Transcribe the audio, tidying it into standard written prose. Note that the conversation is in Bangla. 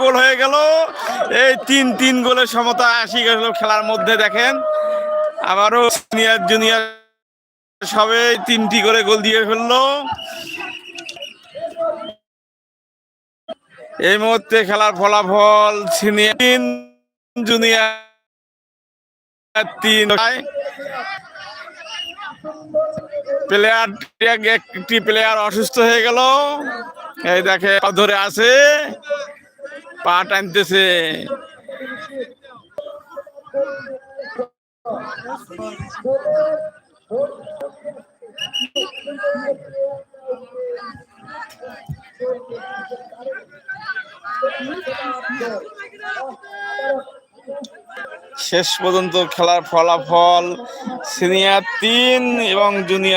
গোল হয়ে গেল। এই 3-3 গোলের সমতা আসি গেল খেলার মধ্যে। দেখেন আবারও সিনিয়র জুনিয়র সবে 3টি করে গোল দিয়ে ফেললো। এই মুহূর্তে খেলার ফলাফল সিনিয়র 3 জুনিয়র 3। একটি প্লেয়ার অসুস্থ হয়ে গেল। এই দেখে ধরে আছে, পা টানতেছে। শেষ পর্যন্ত খেলার ফলাফল সিনিয়র 3 এবং জুনিয়র